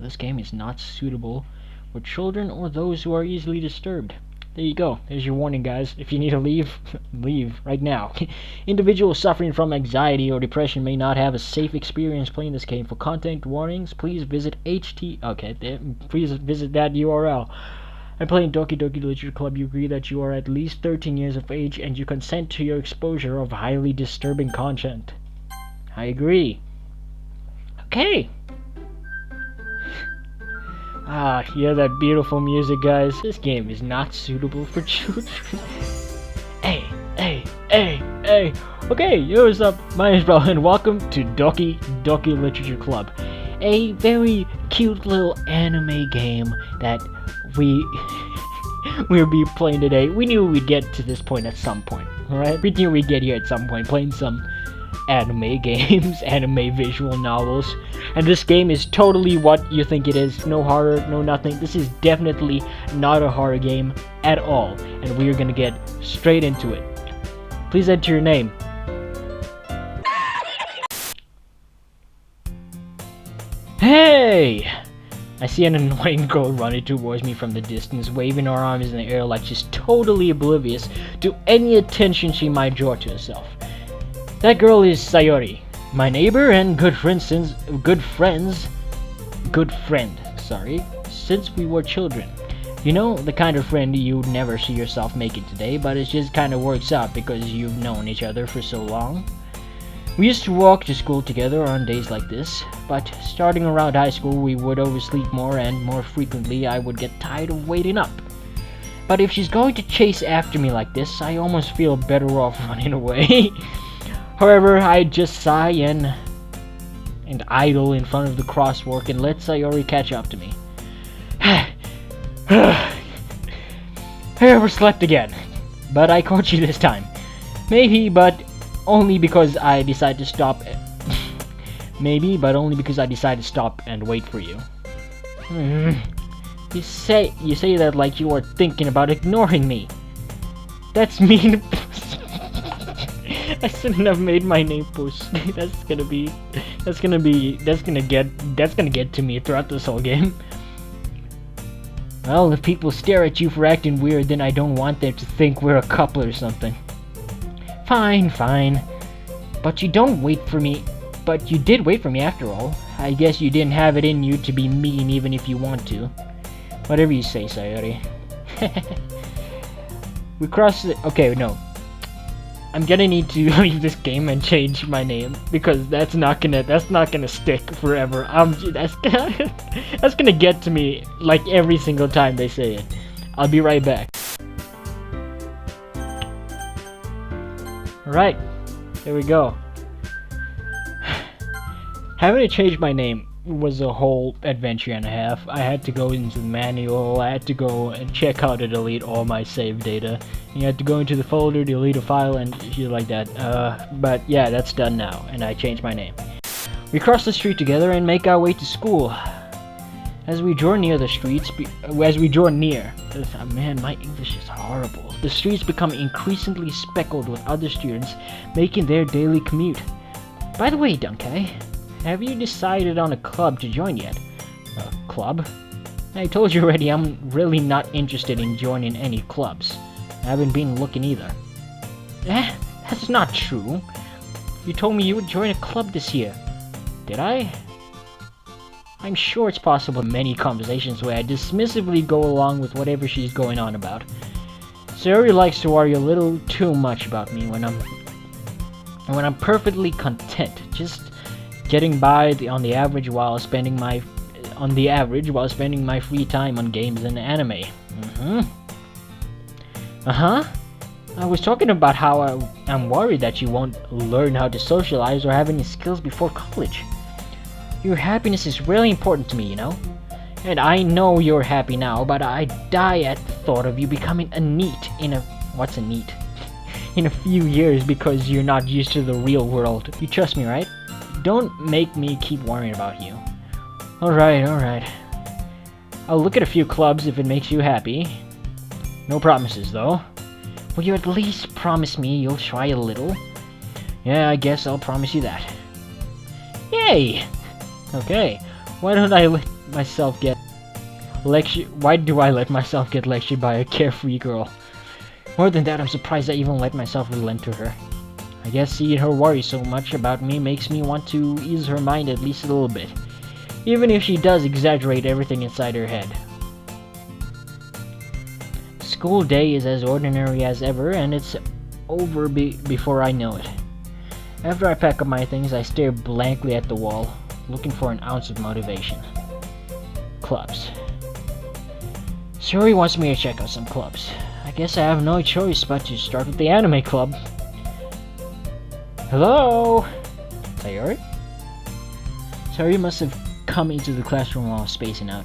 This game is not suitable for children or those who are easily disturbed. There you go. There's your warning, guys. If you need to leave, leave right now. Individuals suffering from anxiety or depression may not have a safe experience playing this game. For content warnings, please visit please visit that URL. I'm playing Doki Doki Literature Club. You agree that you are at least 13 years of age and you consent to your exposure of highly disturbing content. I agree. Okay. Hear that beautiful music, guys? This game is not suitable for children. Hey. Okay, yo, what's up? My name's Bro, and welcome to Doki Doki Literature Club. A very cute little anime game that we'll be playing today. We knew we'd get to this point at some point, alright? We knew we'd get here at some point, playing some anime games, anime visual novels. And this game is totally what you think it is. No horror, no nothing. This is definitely not a horror game at all. And we are gonna get straight into it. Please enter your name. Hey! I see an annoying girl running towards me from the distance, waving her arms in the air like she's totally oblivious to any attention she might draw to herself. That girl is Sayori, my neighbor and good friend since we were children. You know, the kind of friend you'd never see yourself making today, but it just kind of works out because you've known each other for so long. We used to walk to school together on days like this, but starting around high school we would oversleep more and more frequently I would get tired of waiting up. But if she's going to chase after me like this, I almost feel better off running away. However, I just sigh and idle in front of the crosswalk and let Sayori catch up to me. I overslept again, but I caught you this time. Maybe, but only because I decided to stop. Maybe, but only because I decided to stop and wait for you. You say that like you are thinking about ignoring me. That's mean. I shouldn't have made my name Puss. That's gonna get to me throughout this whole game. Well, if people stare at you for acting weird, then I don't want them to think we're a couple or something. Fine. But you did wait for me after all. I guess you didn't have it in you to be mean even if you want to. Whatever you say, Sayori. We crossed the... Okay, no. I'm gonna need to leave this game and change my name because that's not gonna stick forever. That's gonna get to me like every single time they say it. I'll be right back. Alright, there we go. Having to change my name was a whole adventure and a half. I had to go into the manual, I had to go and check how to delete all my save data. You had to go into the folder, delete a file, and shit like that. But yeah, that's done now, and I changed my name. We cross the street together and make our way to school. As we draw near, man, my English is horrible. The streets become increasingly speckled with other students making their daily commute. By the way, Dunkei, have you decided on a club to join yet? A club? I told you already, I'm really not interested in joining any clubs. I haven't been looking either. That's not true. You told me you would join a club this year. Did I? I'm sure it's possible in many conversations where I dismissively go along with whatever she's going on about. Sayori likes to worry a little too much about me when I'm perfectly content, just getting by on the average while spending my free time on games and anime. I was talking about how I'm worried that you won't learn how to socialize or have any skills before college. Your happiness is really important to me, you know? And I know you're happy now, but I die at the thought of you becoming a NEET what's a NEET? In a few years because you're not used to the real world. You trust me, right? Don't make me keep worrying about you. Alright. I'll look at a few clubs if it makes you happy. No promises, though. Will you at least promise me you'll try a little? Yeah, I guess I'll promise you that. Yay! Okay, why don't myself get lectured? Why do I let myself get lectured by a carefree girl? More than that, I'm surprised I even let myself relent to her. I guess seeing her worry so much about me makes me want to ease her mind at least a little bit, even if she does exaggerate everything inside her head. School day is as ordinary as ever, and it's over before I know it. After I pack up my things, I stare blankly at the wall, looking for an ounce of motivation. Clubs. Suri wants me to check out some clubs. I guess I have no choice but to start with the anime club. Hello? Sayori? Sayori must have come into the classroom while I was spacing out.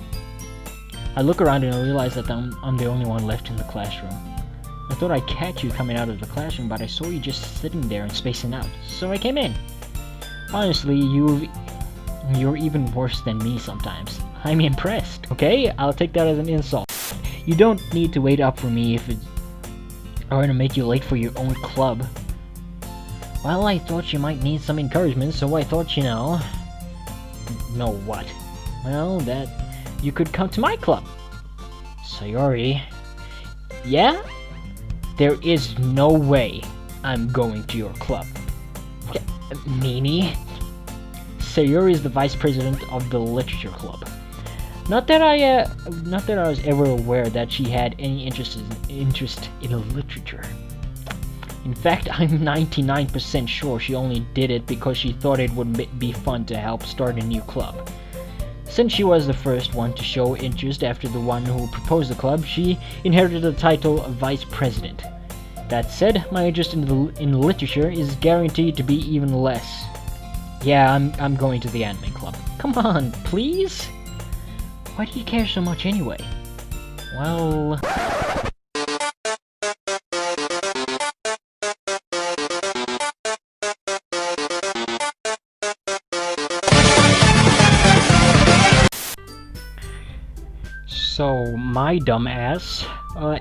I look around and I realize that I'm the only one left in the classroom. I thought I'd catch you coming out of the classroom, but I saw you just sitting there and spacing out, so I came in. Honestly, you're even worse than me sometimes. I'm impressed. Okay, I'll take that as an insult. You don't need to wait up for me if it's going to make you late for your own club. Well, I thought you might need some encouragement, so I thought, know what? Well, that you could come to my club. Sayori. Yeah? There is no way I'm going to your club. Nini? Sayori is the vice president of the literature club. Not that I was ever aware that she had any interest in literature. In fact, I'm 99% sure she only did it because she thought it would be fun to help start a new club. Since she was the first one to show interest after the one who proposed the club, she inherited the title of vice president. That said, my interest in literature is guaranteed to be even less. Yeah, I'm going to the anime club. Come on, please? Why do you care so much anyway? Well... So, my dumb ass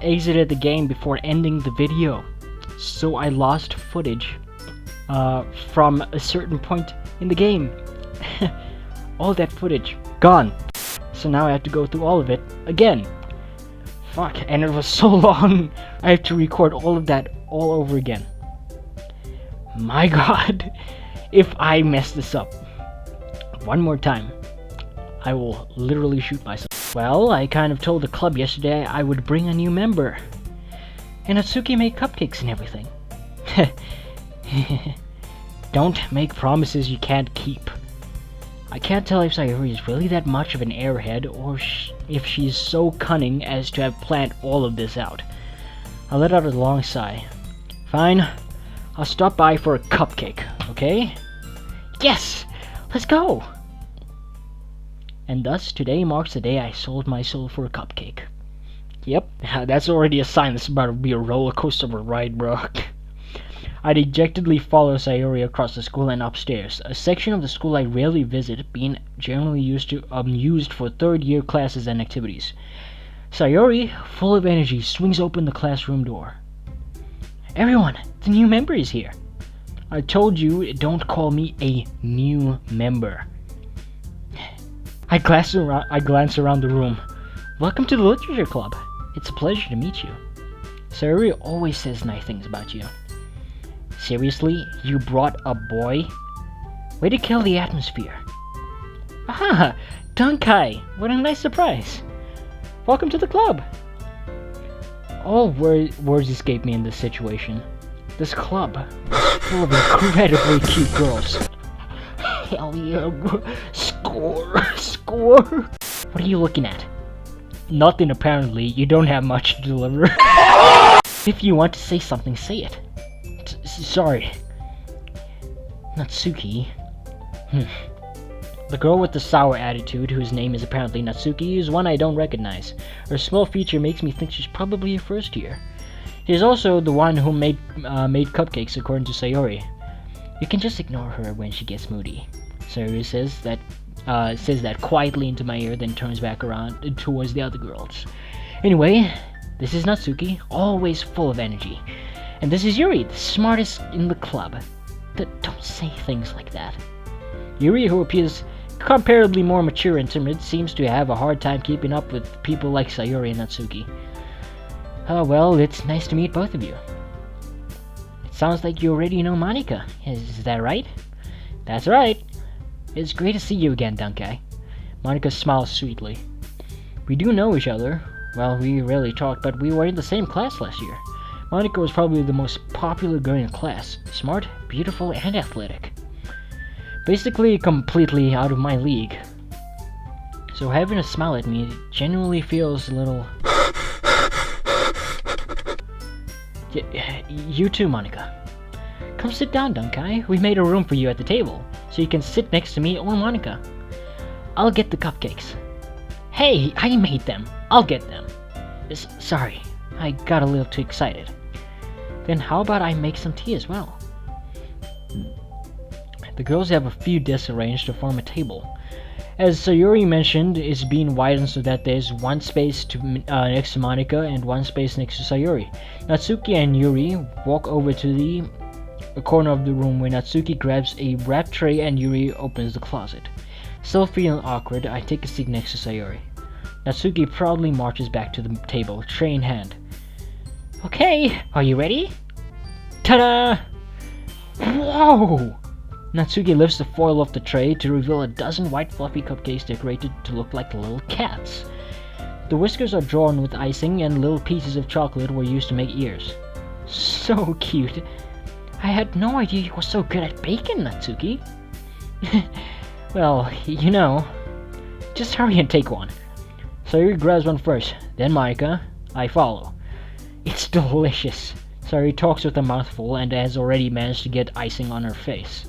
exited the game before ending the video. So I lost footage from a certain point in the game. All that footage, gone. So now I have to go through all of it again. Fuck, and it was so long. I have to record all of that all over again. My god, if I mess this up one more time, I will literally shoot myself. Well, I kind of told the club yesterday I would bring a new member. And Atsuki made cupcakes and everything. Don't make promises you can't keep. I can't tell if Sayori is really that much of an airhead, or if she's so cunning as to have planned all of this out. I let out a long sigh. Fine, I'll stop by for a cupcake, okay? Yes! Let's go! And thus, today marks the day I sold my soul for a cupcake. Yep, that's already a sign this is about to be a roller coaster of a ride, bro. I dejectedly follow Sayori across the school and upstairs, a section of the school I rarely visit, being generally used for third-year classes and activities. Sayori, full of energy, swings open the classroom door. Everyone, the new member is here. I told you, don't call me a new member. I glance around the room. Welcome to the Literature Club. It's a pleasure to meet you. Sayori always says nice things about you. Seriously? You brought a boy? Way to kill the atmosphere. Ah, Dankai! What a nice surprise. Welcome to the club. All words escape me in this situation. This club is full of incredibly cute girls. Hell yeah, score! What are you looking at? Nothing apparently, you don't have much to deliver. If you want to say something, say it. Sorry. Natsuki. The girl with the sour attitude, whose name is apparently Natsuki, is one I don't recognize. Her small feature makes me think she's probably a first year. She's also the one who made cupcakes, according to Sayori. You can just ignore her when she gets moody. Sayori says that quietly into my ear, then turns back around towards the other girls. Anyway, this is Natsuki, always full of energy. And this is Yuri, the smartest in the club. Don't say things like that. Yuri, who appears comparably more mature and timid, seems to have a hard time keeping up with people like Sayori and Natsuki. Well, it's nice to meet both of you. It sounds like you already know Monika. Is that right? That's right. It's great to see you again, Dunkei. Monika smiles sweetly. We do know each other. Well, we rarely talk, but we were in the same class last year. Monika was probably the most popular girl in class. Smart, beautiful, and athletic. Basically, completely out of my league. So having a smile at me genuinely feels a little... You too, Monika. Come sit down, Dunkei. We made a room for you at the table, so you can sit next to me or Monika. I'll get the cupcakes. Hey, I made them. I'll get them. Sorry, I got a little too excited. Then how about I make some tea as well? The girls have a few desks arranged to form a table. As Sayori mentioned, it's being widened so that there's one space next to Monika and one space next to Sayori. Natsuki and Yuri walk over to the corner of the room where Natsuki grabs a wrap tray and Yuri opens the closet. Still feeling awkward, I take a seat next to Sayori. Natsuki proudly marches back to the table, tray in hand. Okay, are you ready? Ta-da! Whoa! Natsuki lifts the foil off the tray to reveal a dozen white fluffy cupcakes decorated to look like little cats. The whiskers are drawn with icing and little pieces of chocolate were used to make ears. So cute. I had no idea you were so good at baking, Natsuki. Well, you know, just hurry and take one. Sayori grabs one first, then Monika. I follow. It's delicious. Sayori talks with a mouthful and has already managed to get icing on her face.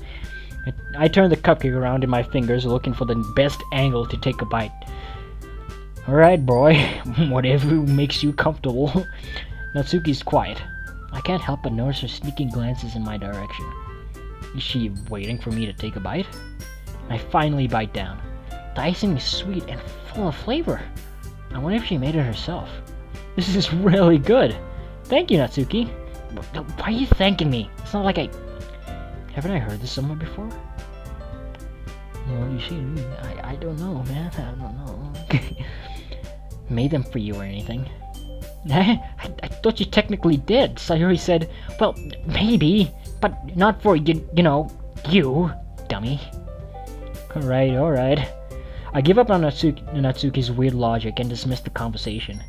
I turn the cupcake around in my fingers, looking for the best angle to take a bite. Alright, boy, whatever makes you comfortable. Natsuki's quiet. I can't help but notice her sneaking glances in my direction. Is she waiting for me to take a bite? I finally bite down. The icing is sweet and full of flavor. I wonder if she made it herself. This is really good. Thank you, Natsuki. Why are you thanking me? It's not like Haven't I heard this somewhere before? Well, you see, I don't know, man. I don't know. Made them for you or anything. I thought you technically did. Sayori said, well, maybe, but not for, you know, you, dummy. Alright. I give up on Natsuki's weird logic and dismiss the conversation.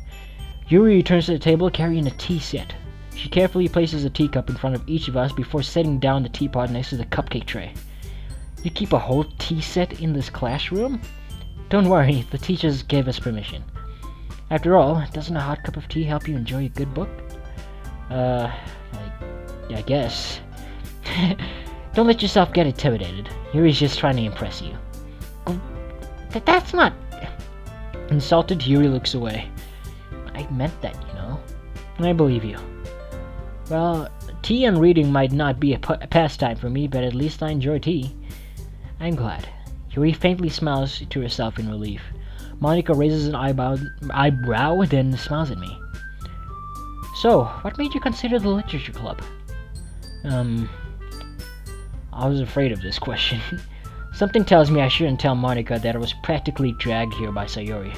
Yuri returns to the table carrying a tea set. She carefully places a teacup in front of each of us before setting down the teapot next to the cupcake tray. You keep a whole tea set in this classroom? Don't worry, the teachers gave us permission. After all, doesn't a hot cup of tea help you enjoy a good book? I guess. Don't let yourself get intimidated. Yuri's just trying to impress you. That's not... Insulted, Yuri looks away. I meant that, you know. I believe you. Well, tea and reading might not be a pastime for me, but at least I enjoy tea. I'm glad. Yuri faintly smiles to herself in relief. Monika raises an eyebrow, then smiles at me. So, what made you consider the literature club? I was afraid of this question. Something tells me I shouldn't tell Monika that I was practically dragged here by Sayori.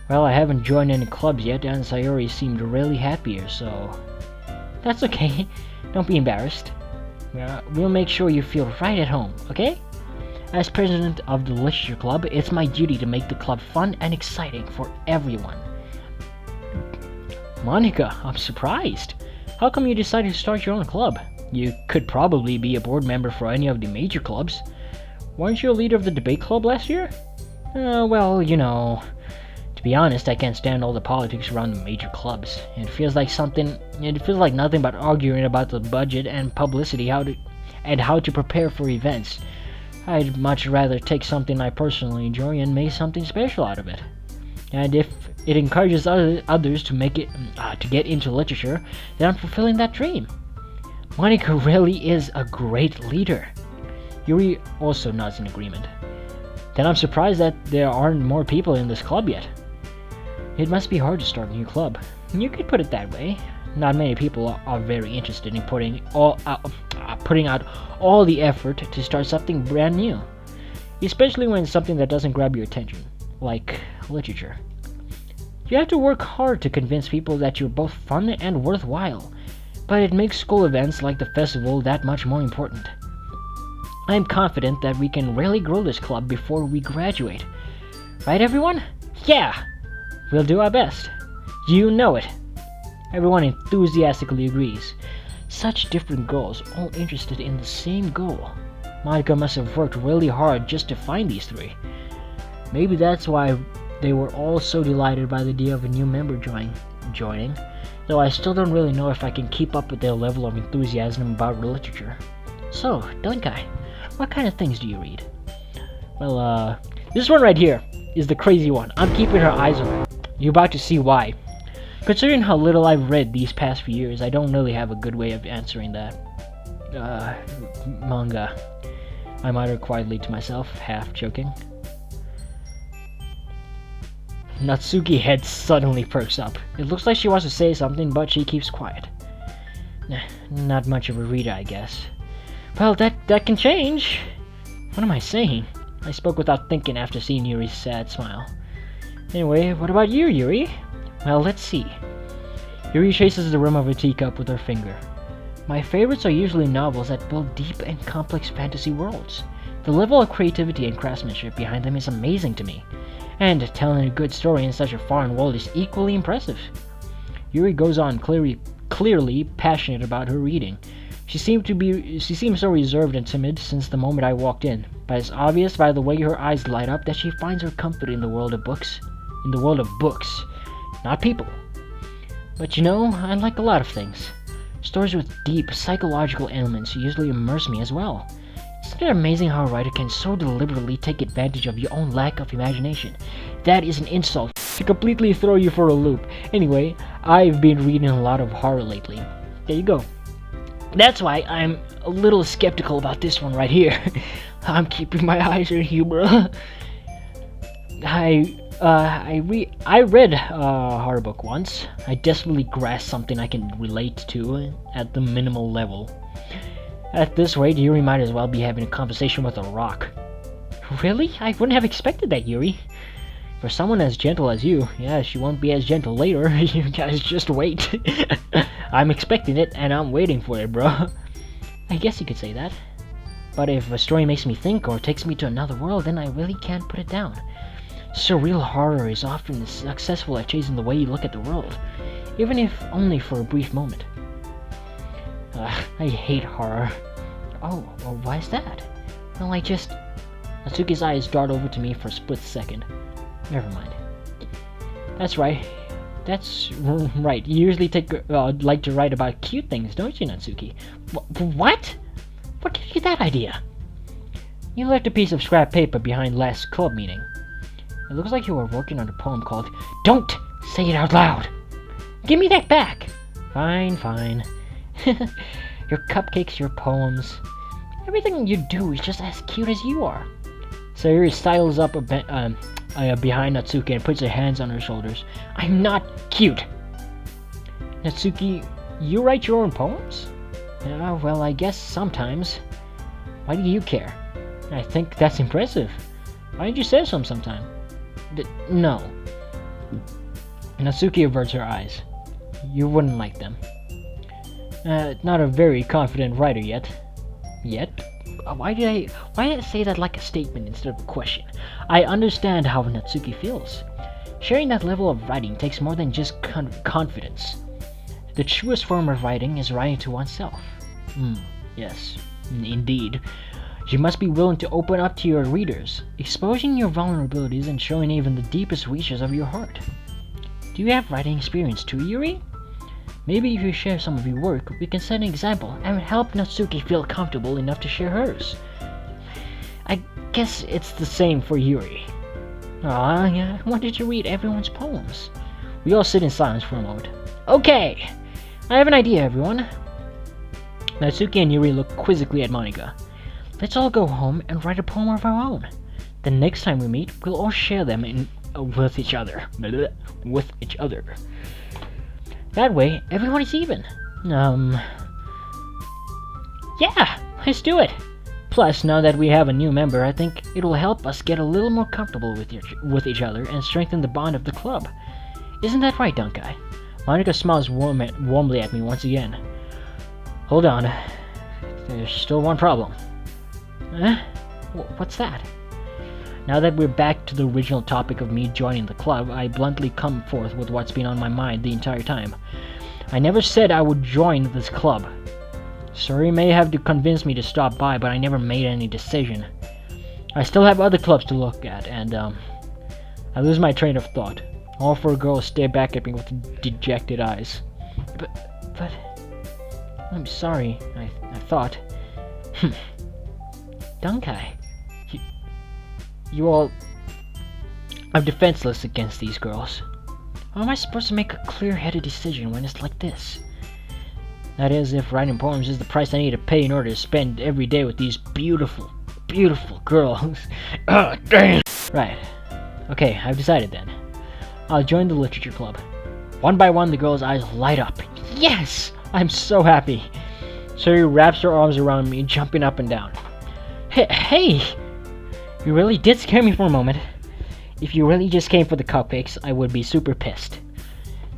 Well, I haven't joined any clubs yet, and Sayori seemed really happier, so... That's okay. Don't be embarrassed. We'll make sure you feel right at home, okay? As president of the literature club, it's my duty to make the club fun and exciting for everyone. Monika, I'm surprised. How come you decided to start your own club? You could probably be a board member for any of the major clubs. Weren't you a leader of the debate club last year? Well, you know... To be honest, I can't stand all the politics around the major clubs. It feels like nothing but arguing about the budget and publicity, how to prepare for events. I'd much rather take something I personally enjoy and make something special out of it. And if it encourages others to get into literature, then I'm fulfilling that dream. Monika really is a great leader. Yuri also nods in agreement. Then I'm surprised that there aren't more people in this club yet. It must be hard to start a new club. You could put it that way. Not many people are very interested in putting out all the effort to start something brand new. especially when it's something that doesn't grab your attention, like literature. You have to work hard to convince people that you're both fun and worthwhile, but it makes school events like the festival that much more important. I am confident that we can really grow this club before we graduate. Right, everyone? Yeah! We'll do our best. You know it. Everyone enthusiastically agrees. Such different girls, all interested in the same goal. Monica must have worked really hard just to find these three. Maybe that's why they were all so delighted by the idea of a new member joining, though I still don't really know if I can keep up with their level of enthusiasm about literature. So, Donkey, what kind of things do you read? Well, this one right here is the crazy one. I'm keeping her eyes on her. You're about to see why. Considering how little I've read these past few years, I don't really have a good way of answering that. Manga. I muttered quietly to myself, half joking. Natsuki's head suddenly perks up. It looks like she wants to say something, but she keeps quiet. Not much of a reader, I guess. Well, that can change. What am I saying? I spoke without thinking after seeing Yuri's sad smile. Anyway, what about you, Yuri? Well, let's see. Yuri traces the rim of a teacup with her finger. My favorites are usually novels that build deep and complex fantasy worlds. The level of creativity and craftsmanship behind them is amazing to me, and telling a good story in such a foreign world is equally impressive. Yuri goes on, clearly passionate about her reading. She seems so reserved and timid since the moment I walked in, but it's obvious by the way her eyes light up that she finds her comfort in the world of books. In the world of books, not people. But you know, I like a lot of things. Stories with deep psychological elements usually immerse me as well. Isn't it amazing how a writer can so deliberately take advantage of your own lack of imagination? That is an insult to completely throw you for a loop. Anyway, I've been reading a lot of horror lately. There you go. That's why I'm a little skeptical about this one right here. I'm keeping my eyes on you, bro. I read a horror book once. I desperately grasped something I can relate to at the minimal level. At this rate, Yuri might as well be having a conversation with a rock. Really? I wouldn't have expected that, Yuri. For someone as gentle as you, yeah, she won't be as gentle later. You guys just wait. I'm expecting it, and I'm waiting for it, bro. I guess you could say that. But if a story makes me think or takes me to another world, then I really can't put it down. Surreal horror is often successful at changing the way you look at the world, even if only for a brief moment. I hate horror. Oh, well, why is that? Well, Natsuki's eyes dart over to me for a split second. Never mind. That's right. You usually like to write about cute things, don't you, Natsuki? What? What gave you that idea? You left a piece of scrap paper behind last club meeting. It looks like you were working on a poem called Don't Say It Out Loud! Give me that back! Fine. Your cupcakes, your poems. Everything you do is just as cute as you are. Sayuri sidles up behind Natsuki and puts her hands on her shoulders. I'm not cute! Natsuki, you write your own poems? Well, I guess sometimes. Why do you care? I think that's impressive. Why didn't you say so sometime? No. Natsuki averts her eyes. You wouldn't like them. Not a very confident writer yet. Yet? Why did I say that like a statement instead of a question? I understand how Natsuki feels. Sharing that level of writing takes more than just confidence. The truest form of writing is writing to oneself. Yes, indeed. You must be willing to open up to your readers, exposing your vulnerabilities and showing even the deepest reaches of your heart. Do you have writing experience too, Yuri? Maybe if you share some of your work, we can set an example and help Natsuki feel comfortable enough to share hers. I guess it's the same for Yuri. Yeah, why did you read everyone's poems? We all sit in silence for a moment. Okay, I have an idea, everyone. Natsuki and Yuri look quizzically at Monica. Let's all go home and write a poem of our own. The next time we meet, we'll all share them with each other. That way, everyone is even. Yeah, let's do it. Plus, now that we have a new member, I think it will help us get a little more comfortable with each other and strengthen the bond of the club. Isn't that right, Dunkai? Monica smiles warmly at me once again. Hold on. There's still one problem. Huh? What's that? Now that we're back to the original topic of me joining the club, I bluntly come forth with what's been on my mind the entire time. I never said I would join this club. Suri may have convinced me to stop by, but I never made any decision. I still have other clubs to look at, and I lose my train of thought. All four girls stare back at me with dejected eyes. But I'm sorry, I thought. Dunkai, you all... I'm defenseless against these girls. How am I supposed to make a clear-headed decision when it's like this? That is, if writing poems is the price I need to pay in order to spend every day with these beautiful, beautiful girls. Oh, damn! Right. Okay, I've decided then. I'll join the literature club. One by one, the girls' eyes light up. Yes! I'm so happy. Suri wraps her arms around me, jumping up and down. Hey! You really did scare me for a moment. If you really just came for the cupcakes, I would be super pissed.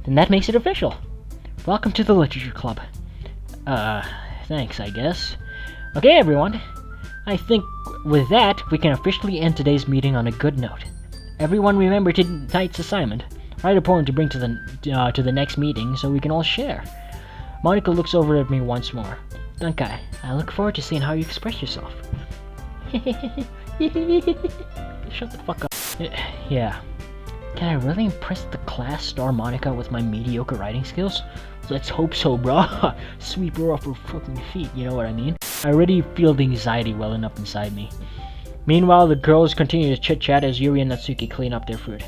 Then that makes it official. Welcome to the literature club. Thanks, I guess. Okay, everyone. I think with that, we can officially end today's meeting on a good note. Everyone remember tonight's assignment. Write a poem to bring to the next meeting so we can all share. Monica looks over at me once more. Dunkai, I look forward to seeing how you express yourself. Shut the fuck up. Yeah. Can I really impress the class star Monica with my mediocre writing skills? Let's hope so, bro. Sweep her off her fucking feet, you know what I mean? I already feel the anxiety welling up inside me. Meanwhile, the girls continue to chit-chat as Yuri and Natsuki clean up their food.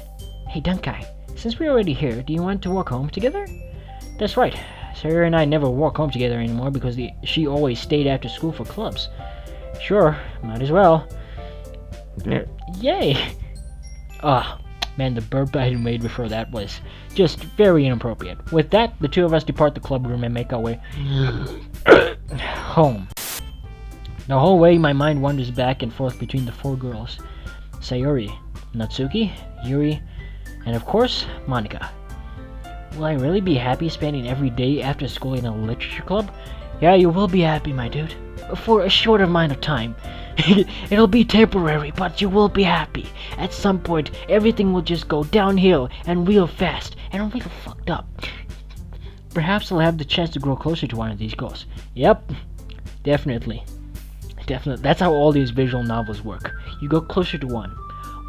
Hey, Dunkai, since we're already here, do you want to walk home together? That's right. Sarah and I never walk home together anymore because she always stayed after school for clubs. Sure, might as well. Yay! Man, the burp I had made before that was just very inappropriate. With that, the two of us depart the club room and make our way home. The whole way, my mind wanders back and forth between the four girls. Sayori, Natsuki, Yuri, and of course, Monica. Will I really be happy spending every day after school in a literature club? Yeah, you will be happy, my dude. For a short amount of time. It'll be temporary, but you will be happy. At some point, everything will just go downhill and real fast and real fucked up. Perhaps I'll have the chance to grow closer to one of these girls. Yep, definitely. That's how all these visual novels work. You go closer to one,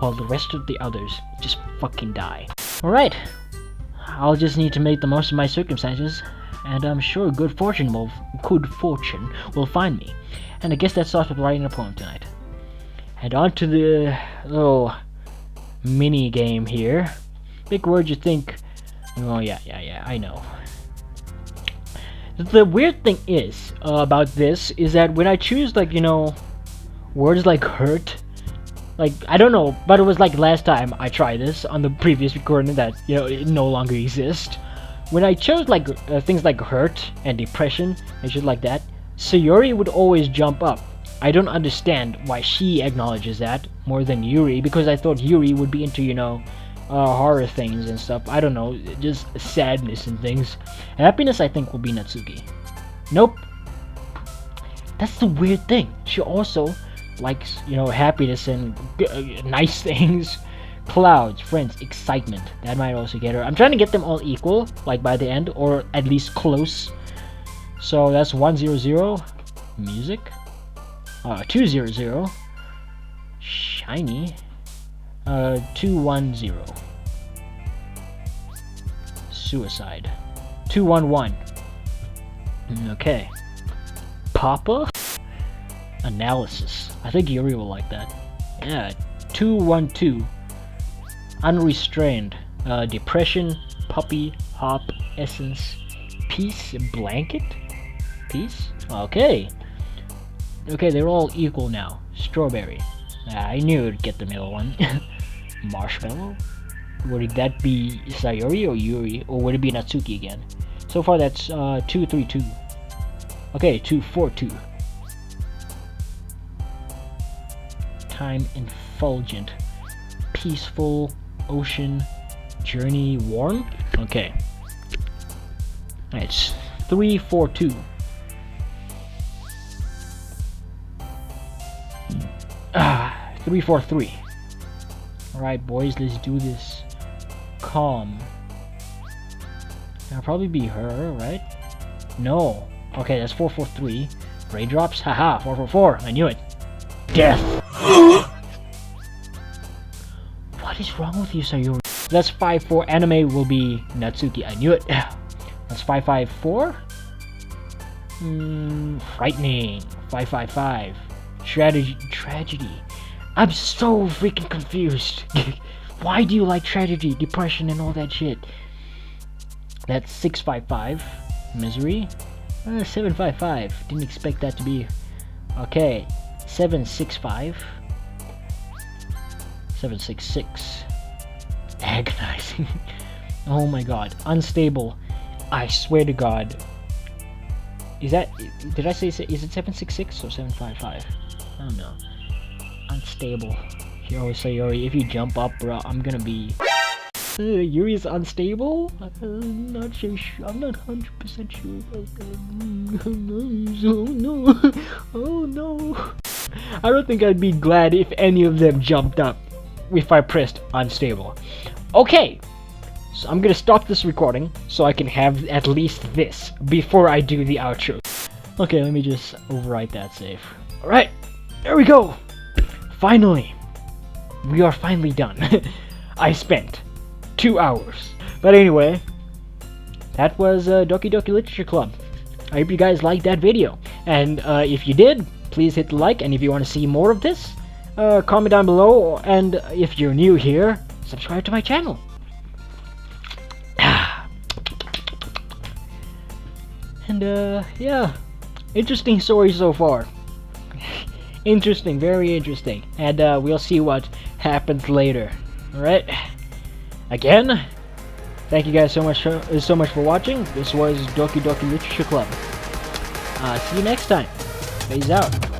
while the rest of the others just fucking die. Alright, I'll just need to make the most of my circumstances, and I'm sure good fortune will find me. And I guess that starts with writing a poem tonight. And on to the little mini game here. Big word, you think? Oh yeah, I know. The weird thing is about this is that when I choose, like, you know, words like hurt, like, I don't know, but it was like last time I tried this on the previous recording that, you know, it no longer exists. When I chose like things like hurt and depression and shit like that, Sayori would always jump up. I don't understand why she acknowledges that more than Yuri, because I thought Yuri would be into, you know, horror things and stuff. I don't know, just sadness and things. Happiness, I think, will be Natsuki. Nope. That's the weird thing. She also likes, you know, happiness and nice things. Clouds, friends, excitement. That might also get her. I'm trying to get them all equal, like by the end, or at least close. So that's 100. Music. 200. Shiny. 210. Suicide. 211. Okay. Papa? Analysis. I think Yuri will like that. Yeah. 212. Unrestrained. Depression. Puppy. Hop. Essence. Peace. Blanket? Peace? Okay. Okay, they're all equal now. Strawberry. I knew it'd get the middle one. Marshmallow? Would that be Sayori or Yuri? Or would it be Natsuki again? So far that's 232. Okay, 242. nighttime, effulgent, peaceful, ocean, journey, warm. Okay. It's 342. 343. Alright, boys, let's do this. Calm. That'll probably be her, right? No. Okay, that's 443. Raindrops? Haha, 444. I knew it. Death. What is wrong with you, Sayuri? That's 54. Anime will be Natsuki. I knew it. That's 554. Frightening. 555. Tragedy. I'm so freaking confused. Why do you like tragedy, depression, and all that shit? That's 655. Misery. 755. Didn't expect that to be. Okay. 765. 766. Agonizing. Oh my god. Unstable. I swear to god. Is that... Did I say... Is it 766 or 755? I don't know. Unstable. Yo, Sayori, if you jump up, bro, I'm gonna be... Yuri's unstable? I'm not so sure. I'm not 100% sure about that. Oh no. Oh no. I don't think I'd be glad if any of them jumped up if I pressed unstable. Okay. So I'm gonna stop this recording so I can have at least this before I do the outro. Okay, let me just overwrite that save. Alright. There we go. Finally. We are finally done. I spent 2 hours. But anyway, that was Doki Doki Literature Club. I hope you guys liked that video. And if you did, please hit the like. And if you want to see more of this, comment down below. And if you're new here, subscribe to my channel. And yeah, interesting story so far. Interesting, very interesting. And we'll see what happens later. Alright. Again, thank you guys so much for watching. This was Doki Doki Literature Club. See you next time. Peace out.